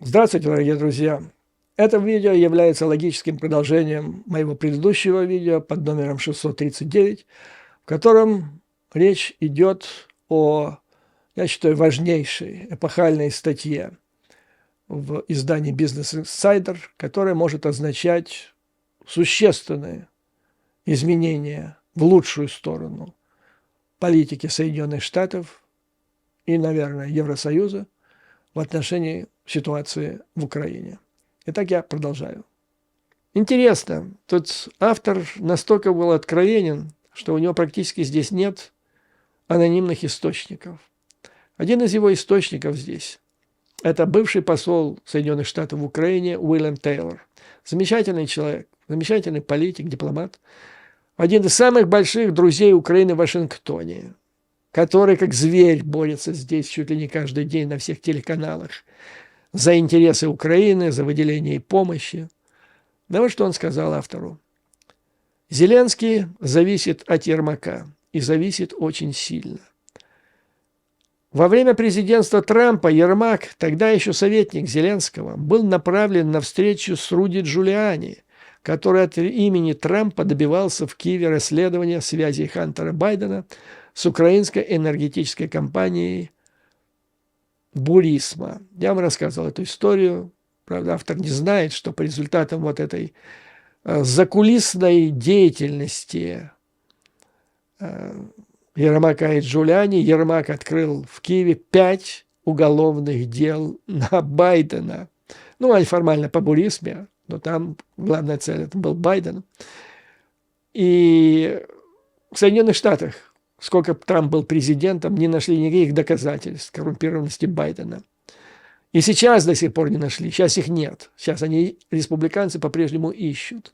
Здравствуйте, дорогие друзья! Это видео является логическим продолжением моего предыдущего видео под номером 639, в котором речь идет о, я считаю, важнейшей эпохальной статье в издании Business Insider, которая может означать существенные изменения в лучшую сторону политики Соединенных Штатов и, наверное, Евросоюза в отношении ситуации в Украине. Итак, я продолжаю. Интересно, тут автор настолько был откровенен, что у него практически здесь нет анонимных источников. Один из его источников здесь – это бывший посол Соединенных Штатов в Украине Уильям Тейлор. Замечательный человек, замечательный политик, дипломат. Один из самых больших друзей Украины в Вашингтоне, который как зверь борется здесь чуть ли не каждый день на всех телеканалах за интересы Украины, за выделение ей помощи. Да вот что он сказал автору. Зеленский зависит от Ермака и зависит очень сильно. Во время президентства Трампа Ермак, тогда еще советник Зеленского, был направлен на встречу с Руди Джулиани, который от имени Трампа добивался в Киеве расследования связей Хантера Байдена с украинской энергетической компанией Бурисма. Я вам рассказывал эту историю. Правда, автор не знает, что по результатам вот этой закулисной деятельности Ермака и Джулиани Ермак открыл в Киеве 5 уголовных дел на Байдена. Ну, они формально по Бурисме, но там главная цель это был Байден. И в Соединенных Штатах, сколько Трамп был президентом, не нашли никаких доказательств коррумпированности Байдена. И сейчас до сих пор не нашли, сейчас их нет. Сейчас они, республиканцы, по-прежнему ищут.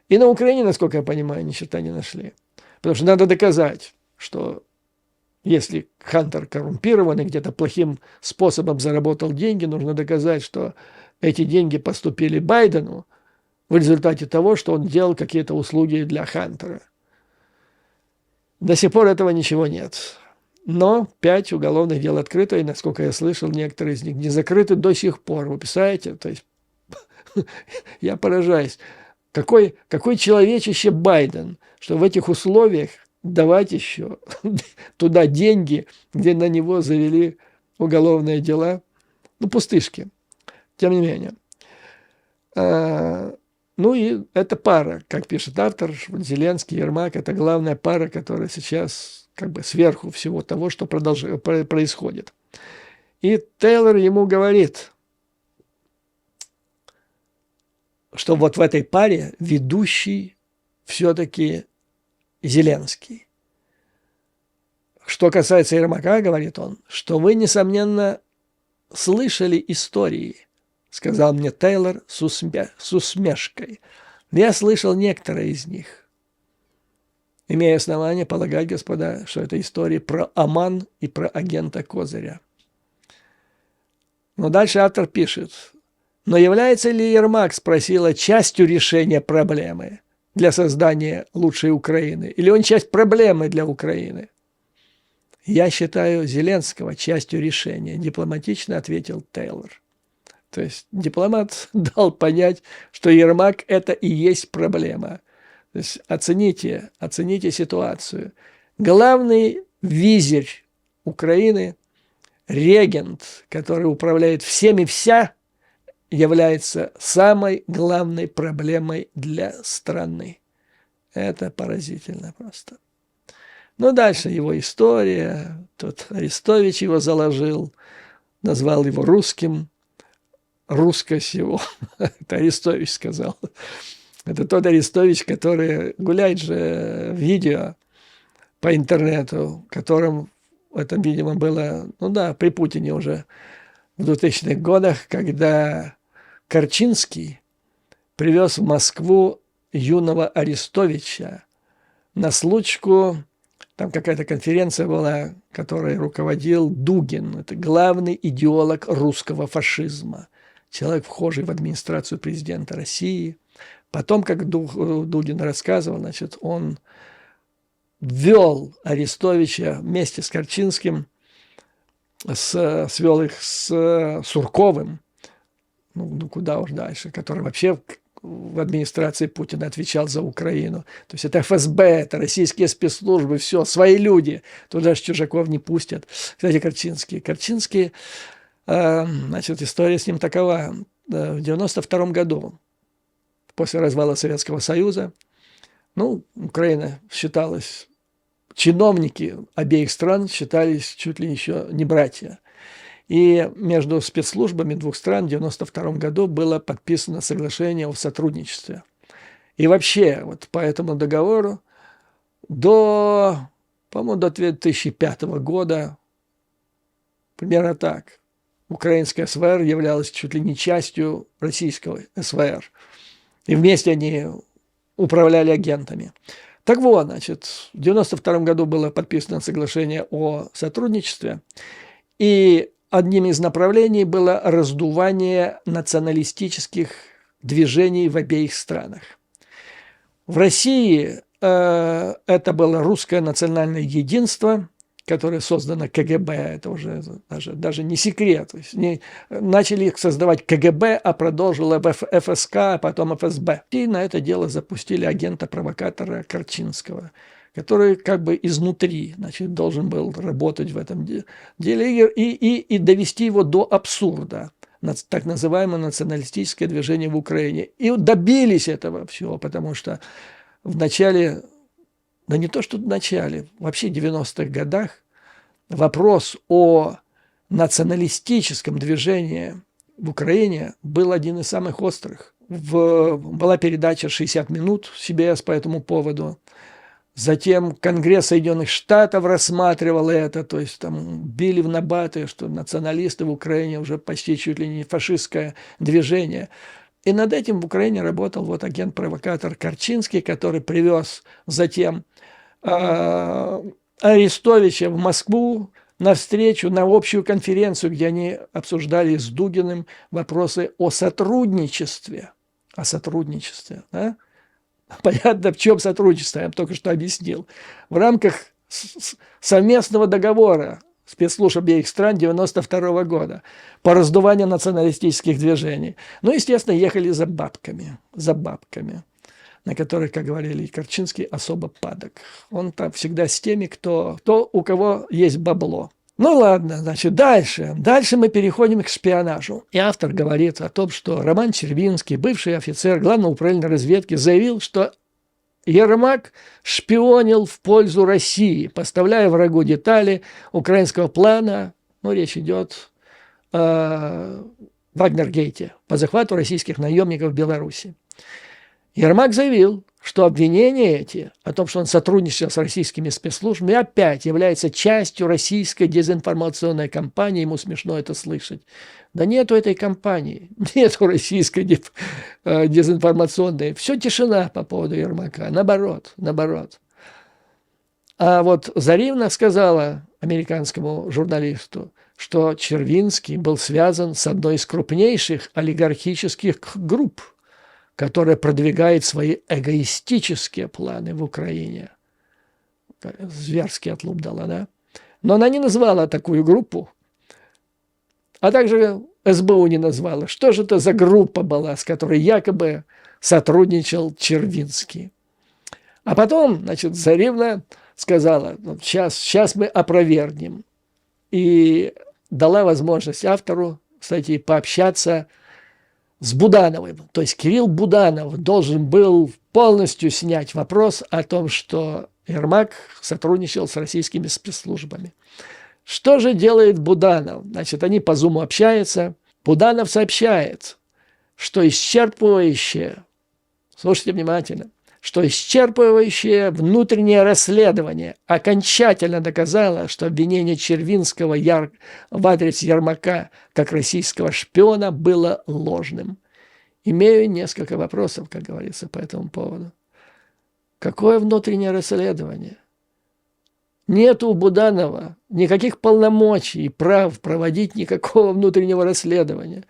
И на Украине, насколько я понимаю, ни черта не нашли. Потому что надо доказать, что если Хантер коррумпированный, где-то плохим способом заработал деньги, нужно доказать, что эти деньги поступили Байдену в результате того, что он делал какие-то услуги для Хантера. До сих пор этого ничего нет. Но 5 уголовных дел открыто, и, насколько я слышал, некоторые из них не закрыты до сих пор. Вы представляете? То есть я поражаюсь. Какой человечище Байден, что в этих условиях давать еще туда деньги, где на него завели уголовные дела. Ну, пустышки. Тем не менее. Ну и эта пара, как пишет автор, Зеленский, Ермак, это главная пара, которая сейчас как бы сверху всего того, что происходит. И Тейлор ему говорит, что вот в этой паре ведущий все-таки Зеленский. Что касается Ермака, говорит он, что вы, несомненно, слышали истории, сказал мне Тейлор с усмешкой. Я слышал некоторые из них. Имею основание полагать, господа, что это истории про Оман и про агента Козыря. Но дальше автор пишет. Но является ли Ермак, спросила, частью решения проблемы для создания лучшей Украины? Или он часть проблемы для Украины? Я считаю Зеленского частью решения, дипломатично ответил Тейлор. То есть дипломат дал понять, что Ермак – это и есть проблема. То есть оцените ситуацию. Главный визирь Украины, регент, который управляет всем и вся, является самой главной проблемой для страны. Это поразительно просто. Но дальше его история. Тут Арестович его заложил, назвал его русским. Русскость его. Это Арестович сказал. Это тот Арестович, который гуляет же видео по интернету, которым это, видимо, было, ну да, при Путине уже в 2000-х годах, когда Корчинский привез в Москву юного Арестовича на случку, там какая-то конференция была, которой руководил Дугин, это главный идеолог русского фашизма, человек, вхожий в администрацию президента России. Потом, как Дугин рассказывал, значит, он ввел Арестовича вместе с Корчинским, свел их с Сурковым ну куда уж дальше, который вообще в администрации Путина отвечал за Украину. То есть это ФСБ, это российские спецслужбы, все, свои люди. Туда же чужаков не пустят. Кстати, Корчинский, значит, история с ним такова. В 92 году, после развала Советского Союза, ну, Украина считалась, чиновники обеих стран считались чуть ли еще не братья. И между спецслужбами двух стран в 1992 году было подписано соглашение о сотрудничестве. И вообще, вот по этому договору по-моему, до 2005 года, примерно так, украинская СВР являлась чуть ли не частью российского СВР. И вместе они управляли агентами. Так вот, значит, в 1992 году было подписано соглашение о сотрудничестве, и одним из направлений было раздувание националистических движений в обеих странах. В России это было русское национальное единство, которое создано КГБ, это уже даже не секрет. То есть начали их создавать КГБ, а продолжила ФСК, а потом ФСБ. И на это дело запустили агента-провокатора Корчинского, который как бы изнутри, значит, должен был работать в этом деле и довести его до абсурда, так называемое националистическое движение в Украине. И добились этого всего, потому что в начале, да не то что в начале, вообще в 90-х годах вопрос о националистическом движении в Украине был один из самых острых. Была передача «60 минут» CBS по этому поводу. Затем Конгресс Соединенных Штатов рассматривал это, то есть там били в набаты, что националисты в Украине уже почти чуть ли не фашистское движение. И над этим в Украине работал вот агент-провокатор Корчинский, который привез затем Арестовича в Москву на встречу, на общую конференцию, где они обсуждали с Дугиным вопросы о сотрудничестве. О сотрудничестве, да? Понятно, в чем сотрудничество, я вам только что объяснил. В рамках совместного договора спецслужб обеих стран 1992 года по раздуванию националистических движений. Ну, естественно, ехали за бабками, на которых, как говорили Корчинский, особо падок. Он там всегда с теми, у кого есть бабло. Ну ладно, значит, дальше мы переходим к шпионажу. И автор говорит о том, что Роман Червинский, бывший офицер Главного управления разведки, заявил, что Ермак шпионил в пользу России, поставляя врагу детали украинского плана, ну, речь идет о Вагнергейте, по захвату российских наемников в Беларуси. Ермак заявил, что обвинения эти о том, что он сотрудничал с российскими спецслужбами, опять является частью российской дезинформационной кампании. Ему смешно это слышать. Да нету этой кампании, нету российской дезинформационной. Все тишина по поводу Ермака. Наоборот. А вот Заривна сказала американскому журналисту, что Червинский был связан с одной из крупнейших олигархических групп, которая продвигает свои эгоистические планы в Украине. Зверский отлуп дала, да? Но она не назвала такую группу, а также СБУ не назвала. Что же это за группа была, с которой якобы сотрудничал Червинский? А потом, значит, Заривна сказала, сейчас мы опровергнем. И дала возможность автору статьи пообщаться с Будановым. То есть Кирилл Буданов должен был полностью снять вопрос о том, что Ермак сотрудничал с российскими спецслужбами. Что же делает Буданов? Значит, они по Зуму общаются. Буданов сообщает, что исчерпывающее, слушайте внимательно, что исчерпывающее внутреннее расследование окончательно доказало, что обвинение Червинского в адрес Ермака как российского шпиона было ложным. Имею несколько вопросов, как говорится, по этому поводу. Какое внутреннее расследование? Нет у Буданова никаких полномочий и прав проводить никакого внутреннего расследования.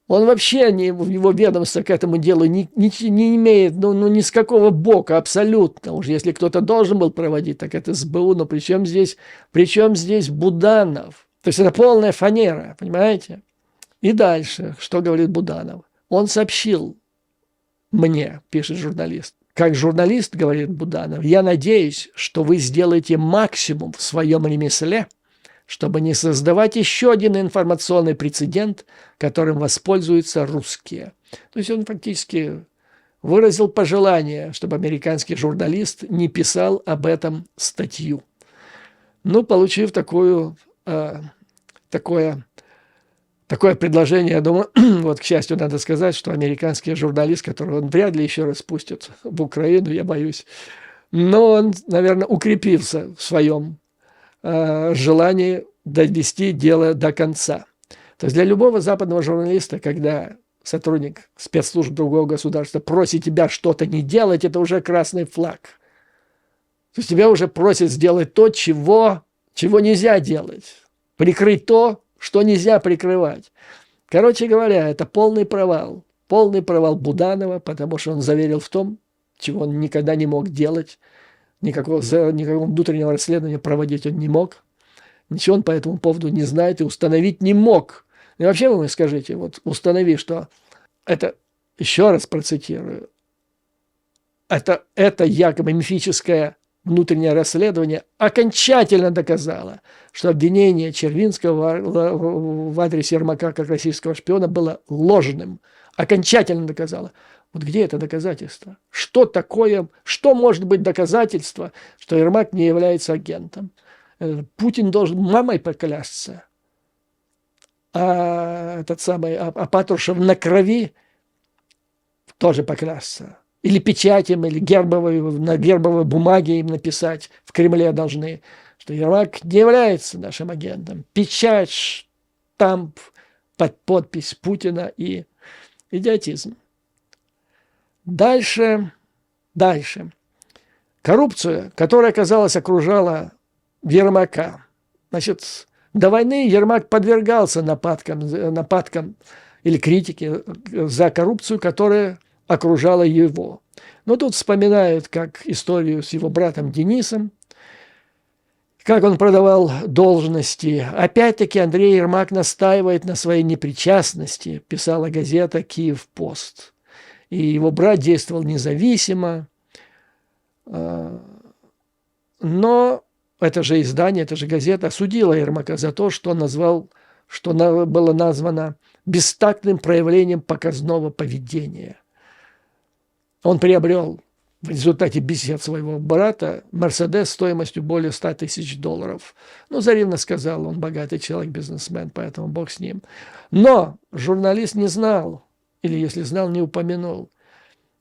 Он вообще, его ведомство к этому делу не имеет ни с какого бока абсолютно. Уж если кто-то должен был проводить, так это СБУ. Но при чем здесь Буданов? То есть это полная фанера, понимаете? И дальше, что говорит Буданов? Он сообщил мне, пишет журналист, как журналист, говорит Буданов, я надеюсь, что вы сделаете максимум в своем ремесле, чтобы не создавать еще один информационный прецедент, которым воспользуются русские. То есть он фактически выразил пожелание, чтобы американский журналист не писал об этом статью. Ну, получив такое предложение, я думаю, вот, к счастью, надо сказать, что американский журналист, которого он вряд ли еще раз пустит в Украину, я боюсь, но он, наверное, укрепился в своем желании довести дело до конца. То есть для любого западного журналиста, когда сотрудник спецслужб другого государства просит тебя что-то не делать, это уже красный флаг. То есть тебя уже просят сделать то, чего нельзя делать. Прикрыть то, что нельзя прикрывать. Короче говоря, это полный провал. Полный провал Буданова, потому что он заверил в том, чего он никогда не мог делать. Никакого внутреннего расследования проводить он не мог. Ничего он по этому поводу не знает и установить не мог. И вообще вы мне скажите, вот установи, что это, еще раз процитирую, это якобы мифическое внутреннее расследование окончательно доказало, что обвинение Червинского в адрес Ермака как российского шпиона было ложным. Окончательно доказало. Вот где это доказательство? Что такое, что может быть доказательство, что Ермак не является агентом? Путин должен мамой поклясться, а Патрушев на крови тоже поклясться. Или печатем, или на гербовой бумаге им написать в Кремле должны, что Ермак не является нашим агентом. Печать, штамп, подпись Путина и идиотизм. Дальше. Коррупцию, которая, казалось, окружала Ермака. Значит, до войны Ермак подвергался нападкам или критике за коррупцию, которая окружала его. Но тут вспоминают как историю с его братом Денисом, как он продавал должности. Опять-таки Андрей Ермак настаивает на своей непричастности, писала газета «Киев-Пост». И его брат действовал независимо. Но это же издание, это же газета осудила Ермака за то, что было названо бестактным проявлением показного поведения. Он приобрел в результате бесед своего брата Мерседес стоимостью более $100 000. Ну, Зарина сказал, он богатый человек, бизнесмен, поэтому бог с ним. Но журналист не знал, или если знал, не упомянул,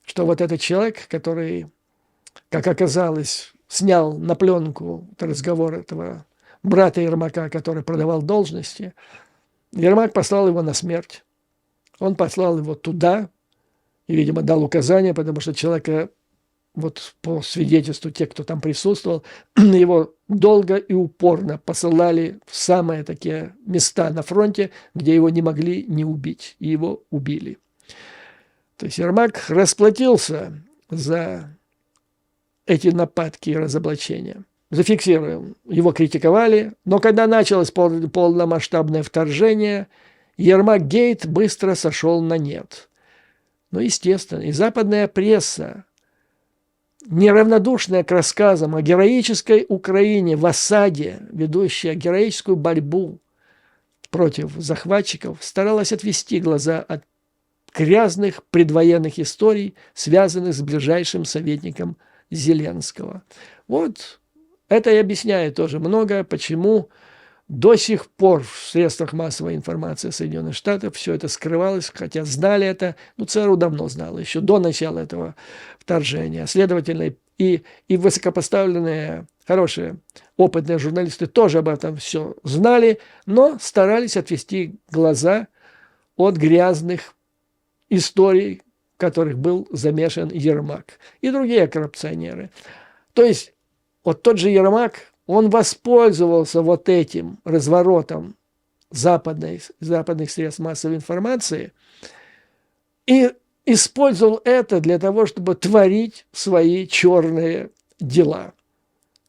что вот этот человек, который, как оказалось, снял на пленку разговор этого брата Ермака, который продавал должности, Ермак послал его на смерть. Он послал его туда и, видимо, дал указания, потому что человека, вот по свидетельству тех, кто там присутствовал, его долго и упорно посылали в самые такие места на фронте, где его не могли не убить, и его убили. То есть Ермак расплатился за эти нападки и разоблачения. Зафиксируем. Его критиковали, но когда началось полномасштабное вторжение, Ермак-гейт быстро сошел на нет. Ну, естественно, и западная пресса, неравнодушная к рассказам о героической Украине в осаде, ведущая героическую борьбу против захватчиков, старалась отвести глаза от грязных предвоенных историй, связанных с ближайшим советником Зеленского. Вот это и объясняет тоже многое, почему до сих пор в средствах массовой информации Соединенных Штатов все это скрывалось, хотя знали это, ЦРУ давно знало, еще до начала этого вторжения. Следовательно, и высокопоставленные, хорошие, опытные журналисты тоже об этом все знали, но старались отвести глаза от грязных историй, в которых был замешан Ермак и другие коррупционеры. То есть вот тот же Ермак, он воспользовался вот этим разворотом западных средств массовой информации и использовал это для того, чтобы творить свои черные дела.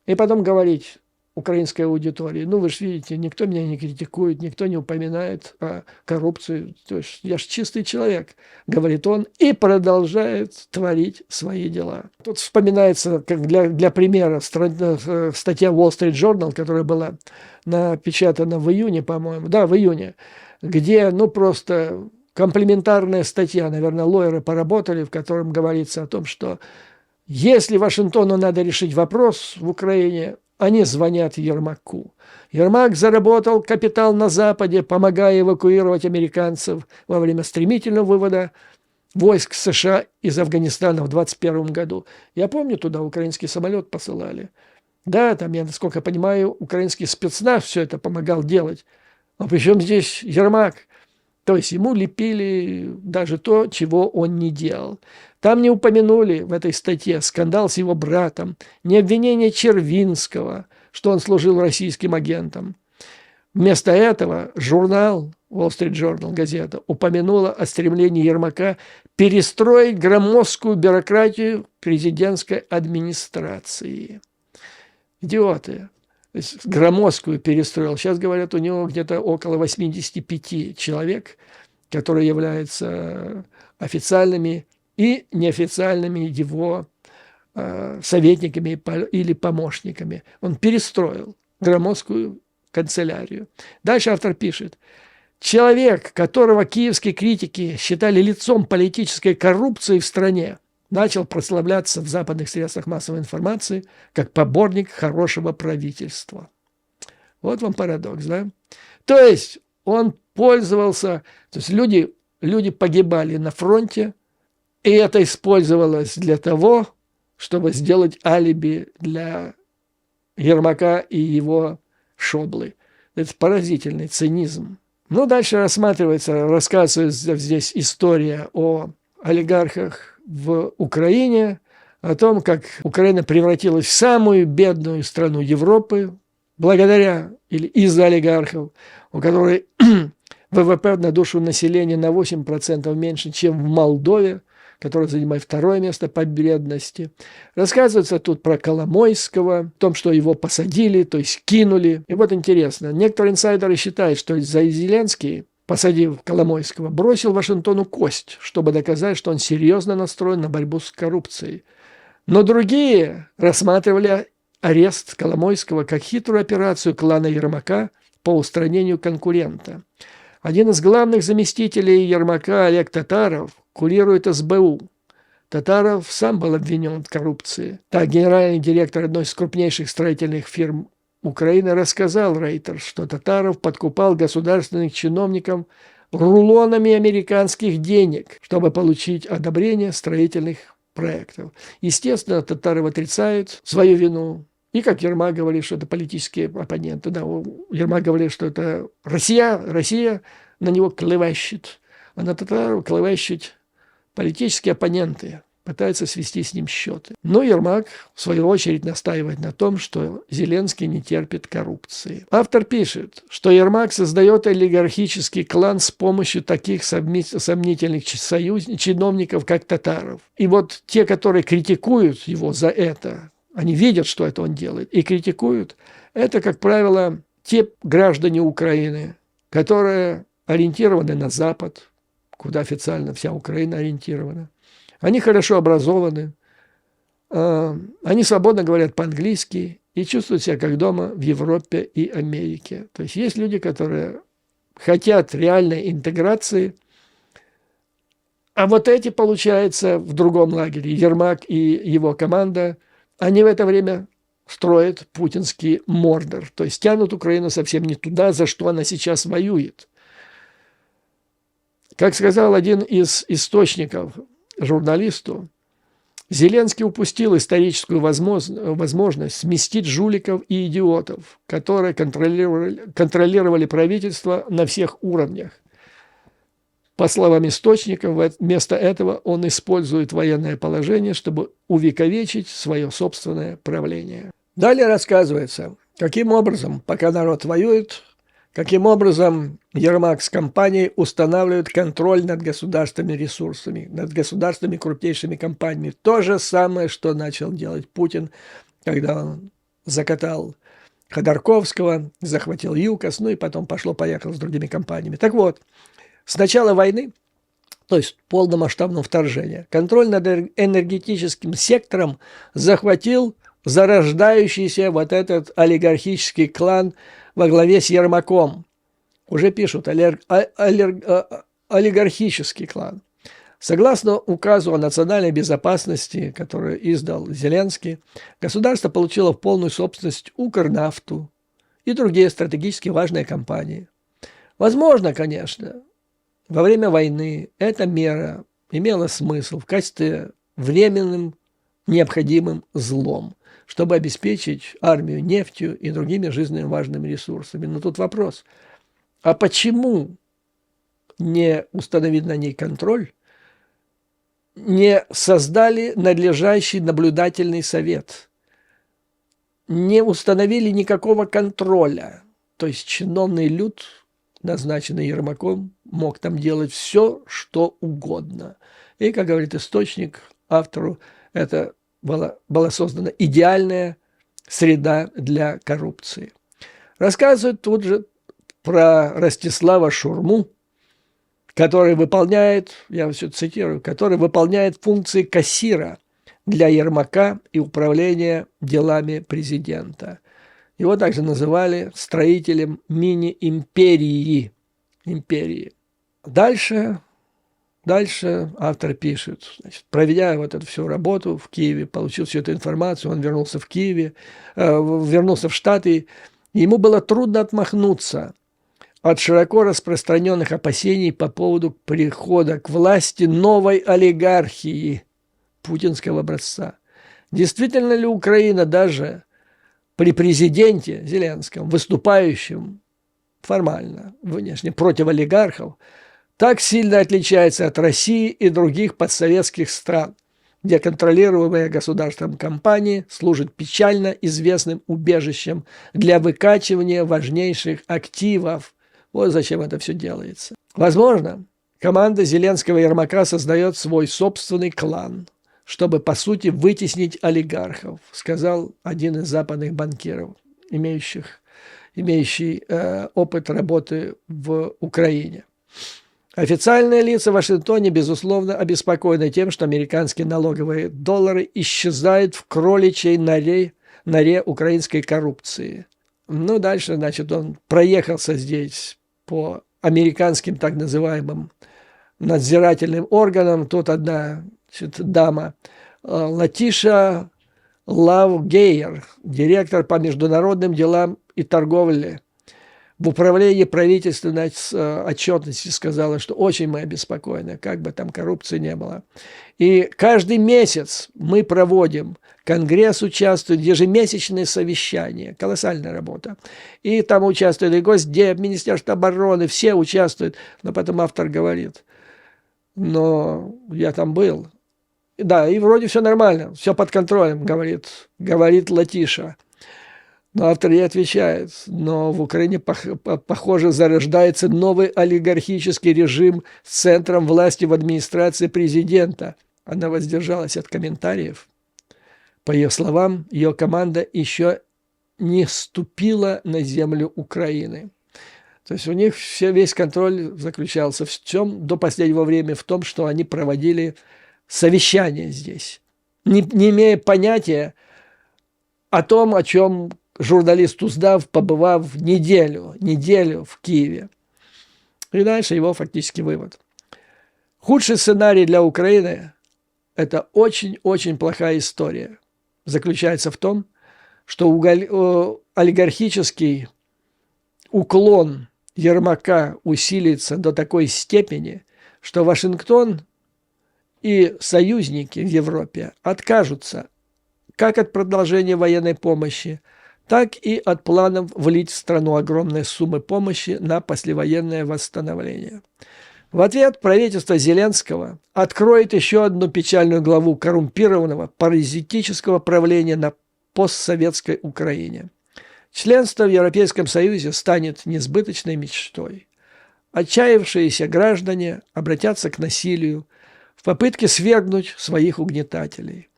И потом говорить, украинской аудитории. Ну, вы же видите, никто меня не критикует, никто не упоминает о коррупции. То есть я же чистый человек, говорит он, и продолжает творить свои дела. Тут вспоминается, как для примера, статья Wall Street Journal, которая была напечатана в июне, по-моему, да, в июне, где, ну, просто комплементарная статья, наверное, лоеры поработали, в котором говорится о том, что если Вашингтону надо решить вопрос в Украине, они звонят Ермаку. Ермак заработал капитал на Западе, помогая эвакуировать американцев во время стремительного вывода войск США из Афганистана в 2021 году. Я помню, туда украинский самолет посылали. Да, там, я, насколько понимаю, украинский спецназ все это помогал делать. А причем здесь Ермак? То есть ему лепили даже то, чего он не делал. Там не упомянули в этой статье скандал с его братом, не обвинение Червинского, что он служил российским агентом. Вместо этого журнал Wall Street Journal, газета, упомянула о стремлении Ермака перестроить громоздкую бюрократию президентской администрации. Идиоты. То есть громоздкую перестроил. Сейчас, говорят, у него где-то около 85 человек, которые являются официальными и неофициальными его советниками или помощниками. Он перестроил громоздкую канцелярию. Дальше автор пишет. Человек, которого киевские критики считали лицом политической коррупции в стране, начал прославляться в западных средствах массовой информации как поборник хорошего правительства. Вот вам парадокс, да? То есть он пользовался, то есть люди погибали на фронте, и это использовалось для того, чтобы сделать алиби для Ермака и его шоблы. Это поразительный цинизм. Ну, дальше рассказывается здесь история о олигархах в Украине, о том, как Украина превратилась в самую бедную страну Европы благодаря или из-за олигархов, у которой ВВП на душу населения на 8% меньше, чем в Молдове, которая занимает второе место по бедности. Рассказывается тут про Коломойского, о том, что его посадили, то есть кинули. И вот интересно, некоторые инсайдеры считают, что Зеленский, посадив Коломойского, бросил Вашингтону кость, чтобы доказать, что он серьезно настроен на борьбу с коррупцией. Но другие рассматривали арест Коломойского как хитрую операцию клана Ермака по устранению конкурента. Один из главных заместителей Ермака, Олег Татаров, курирует СБУ. Татаров сам был обвинен в коррупции. Так, генеральный директор одной из крупнейших строительных фирм Украины рассказал Reuters, что Татаров подкупал государственных чиновников рулонами американских денег, чтобы получить одобрение строительных проектов. Естественно, Татаров отрицает свою вину. И как Ермак говорит, что это политические оппоненты. Да, Ермак говорит, что это Россия на него клевещет. А на Татарова клевещут политические оппоненты, пытаются свести с ним счеты. Но Ермак, в свою очередь, настаивает на том, что Зеленский не терпит коррупции. Автор пишет, что Ермак создает олигархический клан с помощью таких сомнительных чиновников, как Татаров. И вот те, которые критикуют его за это, они видят, что это он делает, и критикуют, это, как правило, те граждане Украины, которые ориентированы на Запад, куда официально вся Украина ориентирована. Они хорошо образованы, они свободно говорят по-английски и чувствуют себя как дома в Европе и Америке. То есть есть люди, которые хотят реальной интеграции, а вот эти, получается, в другом лагере. Ермак и его команда, они в это время строят путинский Мордор, то есть тянут Украину совсем не туда, за что она сейчас воюет. Как сказал один из источников журналисту, Зеленский упустил историческую возможность сместить жуликов и идиотов, которые контролировали правительство на всех уровнях. По словам источников, вместо этого он использует военное положение, чтобы увековечить свое собственное правление. Далее рассказывается, каким образом, пока народ воюет, каким образом Ермак с компанией устанавливают контроль над государственными ресурсами, над государственными крупнейшими компаниями. То же самое, что начал делать Путин, когда он закатал Ходорковского, захватил ЮКОС, ну и потом пошло-поехало с другими компаниями. Так вот, с начала войны, то есть полномасштабного вторжения, контроль над энергетическим сектором захватил зарождающийся вот этот олигархический клан во главе с Ермаком. Уже пишут олигархический клан. Согласно указу о национальной безопасности, который издал Зеленский, государство получило в полную собственность Укрнафту и другие стратегически важные компании. Возможно, конечно, во время войны эта мера имела смысл в качестве временным необходимым злом, чтобы обеспечить армию нефтью и другими жизненно важными ресурсами. Но тут вопрос, а почему не установить на ней контроль, не создали надлежащий наблюдательный совет, не установили никакого контроля, то есть чиновный люд, назначенный Ермаком, мог там делать все, что угодно. И, как говорит источник, автору, это была создана идеальная среда для коррупции. Рассказывают тут же про Ростислава Шурму, который выполняет, я все цитирую, который выполняет функции кассира для Ермака и управления делами президента. Его также называли строителем мини-империи. Дальше автор пишет, значит, проведя вот эту всю работу в Киеве, получил всю эту информацию, он вернулся вернулся в Штаты, и ему было трудно отмахнуться от широко распространенных опасений по поводу прихода к власти новой олигархии путинского образца. Действительно ли Украина даже при президенте Зеленском, выступающем формально, внешне против олигархов, так сильно отличается от России и других постсоветских стран, где контролируемые государством компании служат печально известным убежищем для выкачивания важнейших активов. Вот зачем это все делается. Возможно, команда Зеленского и Ермака создает свой собственный клан, чтобы, по сути, вытеснить олигархов, сказал один из западных банкиров, имеющий опыт работы в Украине. Официальные лица в Вашингтоне, безусловно, обеспокоены тем, что американские налоговые доллары исчезают в кроличьей норе украинской коррупции. Ну, дальше, значит, он проехался здесь по американским так называемым надзирательным органам. Тут одна, значит, дама, Латиша Лавгейер, директор по международным делам и торговле, в управлении правительственной отчетности сказала, что очень мы обеспокоены, как бы там коррупции не было. И каждый месяц мы проводим, Конгресс участвует, ежемесячные совещания, колоссальная работа. И там участвует и Госдеп, Министерство обороны, все участвуют. Но потом автор говорит, но я там был. Да, и вроде все нормально, все под контролем, говорит Латиша. Но автор ей отвечает, но в Украине, похоже, зарождается новый олигархический режим с центром власти в администрации президента. Она воздержалась от комментариев. По ее словам, ее команда еще не ступила на землю Украины. То есть у них весь контроль заключался в чем до последнего времени? В том, что они проводили совещания здесь, не имея понятия о том, о чем журналист узнав, побывав неделю в Киеве. И дальше его фактически вывод. Худший сценарий для Украины – это очень-очень плохая история. Заключается в том, что олигархический уклон Ермака усилится до такой степени, что Вашингтон и союзники в Европе откажутся как от продолжения военной помощи, так и от планов влить в страну огромные суммы помощи на послевоенное восстановление. В ответ правительство Зеленского откроет еще одну печальную главу коррумпированного паразитического правления на постсоветской Украине. Членство в Европейском Союзе станет несбыточной мечтой. Отчаявшиеся граждане обратятся к насилию в попытке свергнуть своих угнетателей.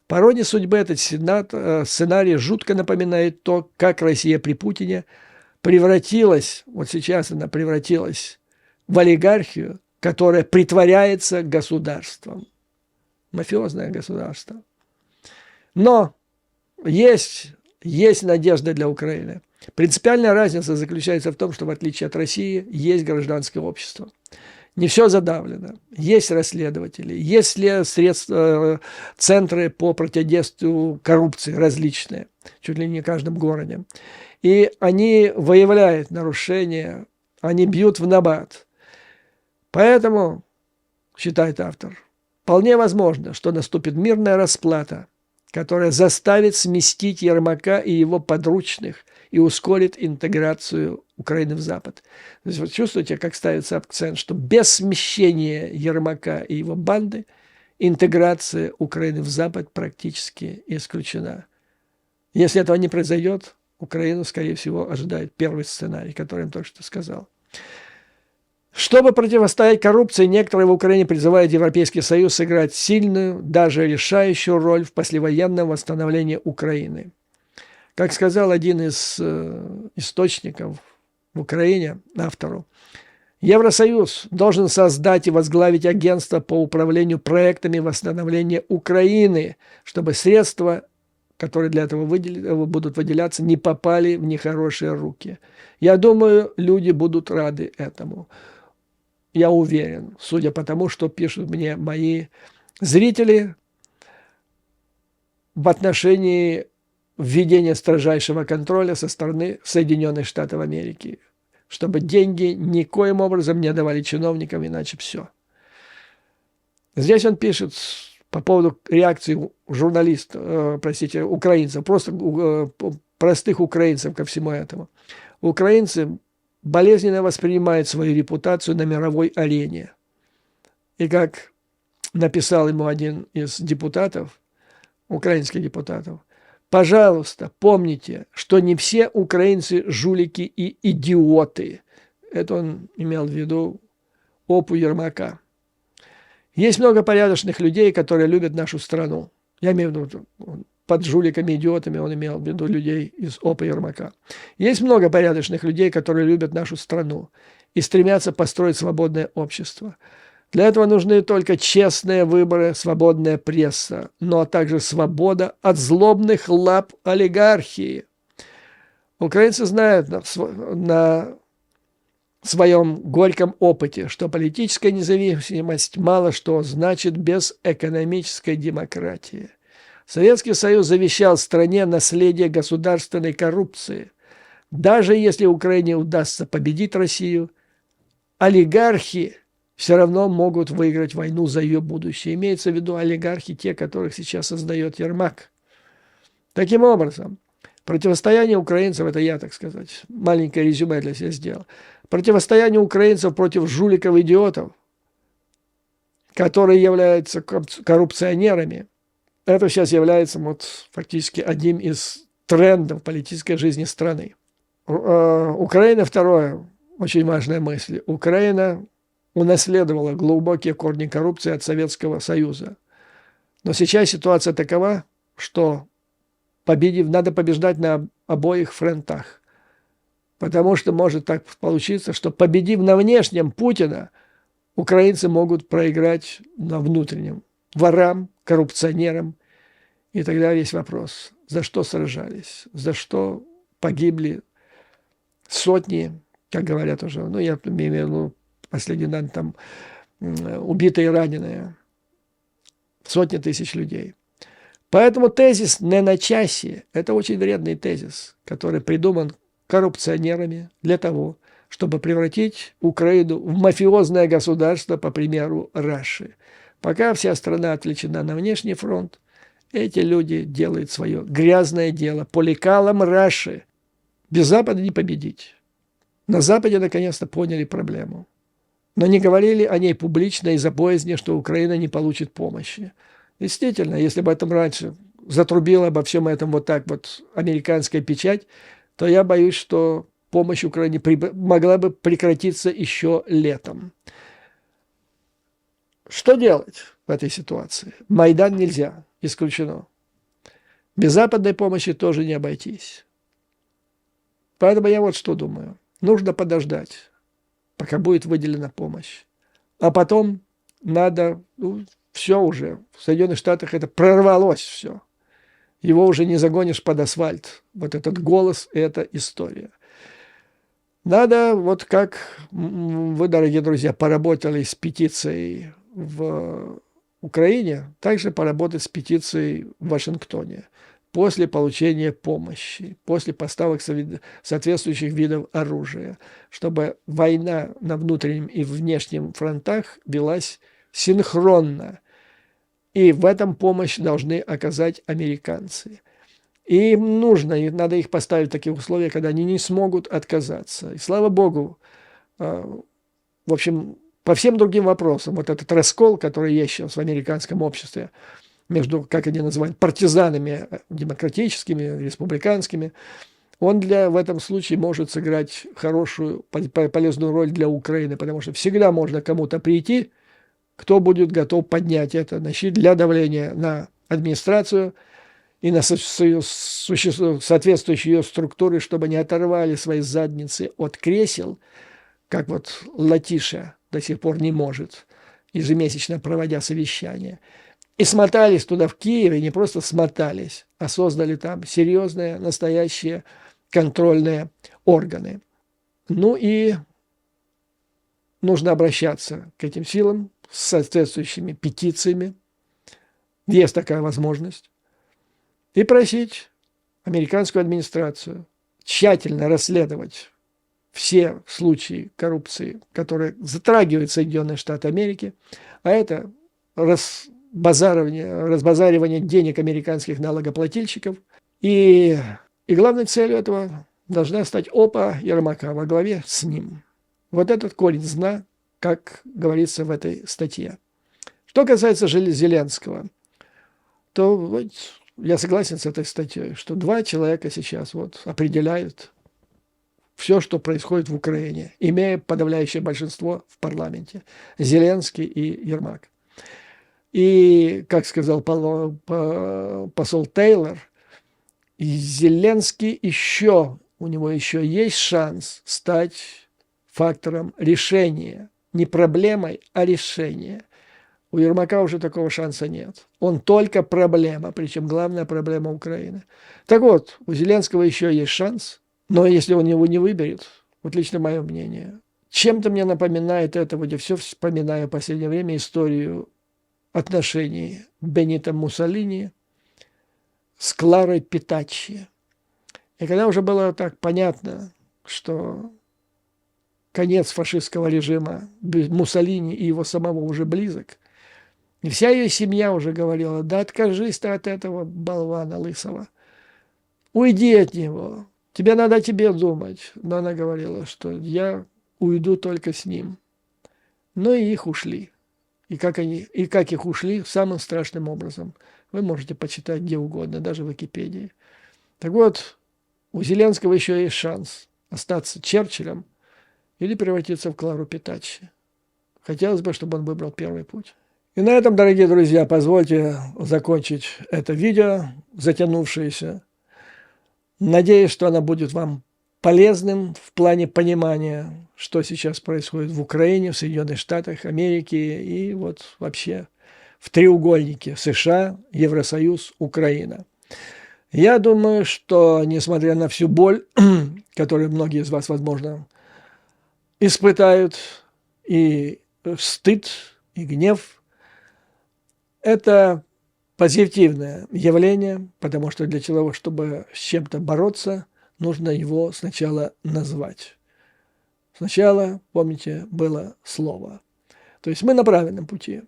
По иронии судьбы этот сценарий жутко напоминает то, как Россия при Путине превратилась, вот сейчас она превратилась в олигархию, которая притворяется государством. Мафиозное государство. Но есть надежда для Украины. Принципиальная разница заключается в том, что в отличие от России есть гражданское общество. Не все задавлено. Есть расследователи, есть средства, центры по противодействию коррупции различные, чуть ли не в каждом городе. И они выявляют нарушения, они бьют в набат. Поэтому, считает автор, вполне возможно, что наступит мирная расплата, которая заставит сместить Ермака и его подручных и ускорит интеграцию Украины в Запад. То есть вы чувствуете, как ставится акцент, что без смещения Ермака и его банды интеграция Украины в Запад практически исключена. Если этого не произойдет, Украину, скорее всего, ожидает первый сценарий, который я только что сказал. Чтобы противостоять коррупции, некоторые в Украине призывают Европейский Союз сыграть сильную, даже решающую роль в послевоенном восстановлении Украины. Как сказал один из источников в Украине, автору, Евросоюз должен создать и возглавить агентство по управлению проектами восстановления Украины, чтобы средства, которые для этого будут выделяться, не попали в нехорошие руки. Я думаю, люди будут рады этому. Я уверен, судя по тому, что пишут мне мои зрители в отношении введения строжайшего контроля со стороны Соединенных Штатов Америки, чтобы деньги никоим образом не давали чиновникам, иначе все. Здесь он пишет по поводу реакции журналистов, украинцев, просто простых украинцев ко всему этому. Украинцы болезненно воспринимают свою репутацию на мировой арене. И как написал ему один из депутатов, украинских депутатов, пожалуйста, помните, что не все украинцы жулики и идиоты. Это он имел в виду Опу Ермака. Есть много порядочных людей, которые любят нашу страну. Я имею в виду, под жуликами, идиотами он имел в виду людей из Опы Ермака. Есть много порядочных людей, которые любят нашу страну и стремятся построить свободное общество. Для этого нужны только честные выборы, свободная пресса, но также свобода от злобных лап олигархии. Украинцы знают на своем горьком опыте, что политическая независимость мало что значит без экономической демократии. Советский Союз завещал стране наследие государственной коррупции. Даже если Украине удастся победить Россию, олигархи все равно могут выиграть войну за ее будущее. Имеется в виду олигархи, те, которых сейчас создает Ермак. Таким образом, противостояние украинцев, это я, так сказать, маленькое резюме для себя сделал, противостояние украинцев против жуликов-идиотов, которые являются коррупционерами, это сейчас является фактически одним из трендов политической жизни страны. Украина, второе, очень важная мысль. Украина унаследовала глубокие корни коррупции от Советского Союза. Но сейчас ситуация такова, что надо побеждать на обоих фронтах. Потому что может так получиться, что победив на внешнем Путина, украинцы могут проиграть на внутреннем. Ворам, коррупционерам. И тогда весь вопрос, за что сражались, за что погибли сотни, как говорят уже, я имею в виду последний данный, там убитые и раненые, сотни тысяч людей. Поэтому тезис «не на часе» – это очень вредный тезис, который придуман коррупционерами для того, чтобы превратить Украину в мафиозное государство, по примеру Раши. Пока вся страна отвлечена на внешний фронт, эти люди делают свое грязное дело по лекалам Раши. Без Запада не победить. На Западе наконец-то поняли проблему. Но не говорили о ней публично из-за боязни, что Украина не получит помощи. Действительно, если бы этом раньше затрубила обо всем этом вот так вот американская печать, то я боюсь, что помощь Украине могла бы прекратиться еще летом. Что делать в этой ситуации? Майдан нельзя, исключено. без западной помощи тоже не обойтись. Поэтому я вот что думаю. Нужно подождать, пока будет выделена помощь. А потом надо, все уже, в Соединенных Штатах это прорвалось все. Его уже не загонишь под асфальт. Вот этот голос – это история. Надо, вот как вы, дорогие друзья, поработали с петицией в Украине, также поработать с петицией в Вашингтоне после получения помощи, после поставок соответствующих видов оружия, чтобы война на внутреннем и внешнем фронтах велась синхронно. И в этом помощь должны оказать американцы. И им нужно, и надо их поставить в такие условия, когда они не смогут отказаться. И слава богу, в общем, по всем другим вопросам, вот этот раскол, который есть сейчас в американском обществе, между, как они называют, партизанами демократическими, республиканскими, он в этом случае может сыграть хорошую, полезную роль для Украины, потому что всегда можно кому-то прийти, кто будет готов поднять это, значит, для давления на администрацию и на соответствующие ее структуры, чтобы не оторвали свои задницы от кресел, как вот Латиша до сих пор не может, ежемесячно проводя совещания. И смотались туда, в Киеве, не просто смотались, а создали там серьезные, настоящие контрольные органы. Ну и нужно обращаться к этим силам с соответствующими петициями, есть такая возможность, и просить американскую администрацию тщательно расследовать все случаи коррупции, которые затрагивают Соединенные Штаты Америки, а это разбазаривание денег американских налогоплательщиков. И главной целью этого должна стать ОПА Ермака во главе с ним. Вот этот корень зла, как говорится в этой статье. Что касается Зеленского, то вот, я согласен с этой статьей, что два человека сейчас вот определяют все, что происходит в Украине, имея подавляющее большинство в парламенте. Зеленский и Ермак. И, как сказал посол Тейлор, Зеленский у него еще есть шанс стать фактором решения. Не проблемой, а решения. У Ермака уже такого шанса нет. Он только проблема, причем главная проблема Украины. Так вот, у Зеленского еще есть шанс, но если он его не выберет, вот лично мое мнение, чем-то мне напоминает это, вот я все вспоминаю в последнее время историю отношений Бенито Муссолини с Кларой Питаччи. И когда уже было так понятно, что конец фашистского режима Муссолини и его самого уже близок, и вся ее семья уже говорила: да откажись ты от этого болвана лысого, уйди от него, тебе надо о тебе думать. Но она говорила, что я уйду только с ним. Но и их ушли. И как их ушли самым страшным образом, вы можете почитать где угодно, даже в Википедии. Так вот, у Зеленского еще есть шанс остаться Черчиллем или превратиться в Клару Питаччи. Хотелось бы, чтобы он выбрал первый путь. И на этом, дорогие друзья, позвольте закончить это видео, затянувшееся. Надеюсь, что оно будет вам полезным в плане понимания, что сейчас происходит в Украине, в Соединенных Штатах Америки и вот вообще в треугольнике США, Евросоюз, Украина. Я думаю, что несмотря на всю боль, которую многие из вас, возможно, испытают, и стыд, и гнев, это позитивное явление, потому что для того, чтобы с чем-то бороться, нужно его сначала назвать. Сначала, помните, было слово. То есть мы на правильном пути.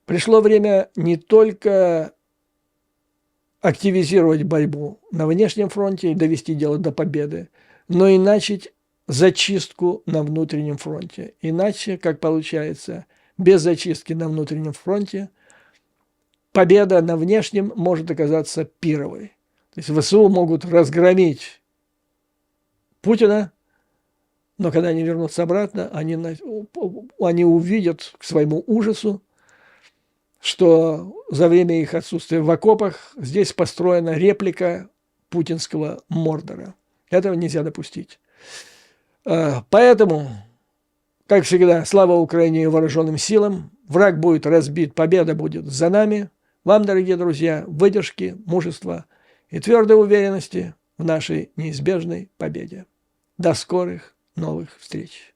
Пришло время не только активизировать борьбу на внешнем фронте и довести дело до победы, но и начать зачистку на внутреннем фронте. Иначе, как получается, без зачистки на внутреннем фронте победа на внешнем может оказаться пировой. То есть ВСУ могут разгромить Путина, но когда они вернутся обратно, они увидят к своему ужасу, что за время их отсутствия в окопах здесь построена реплика путинского Мордора. Этого нельзя допустить. Поэтому, как всегда, слава Украине и вооруженным силам. Враг будет разбит, победа будет за нами. Вам, дорогие друзья, выдержки, мужества и твердой уверенности в нашей неизбежной победе. До скорых новых встреч!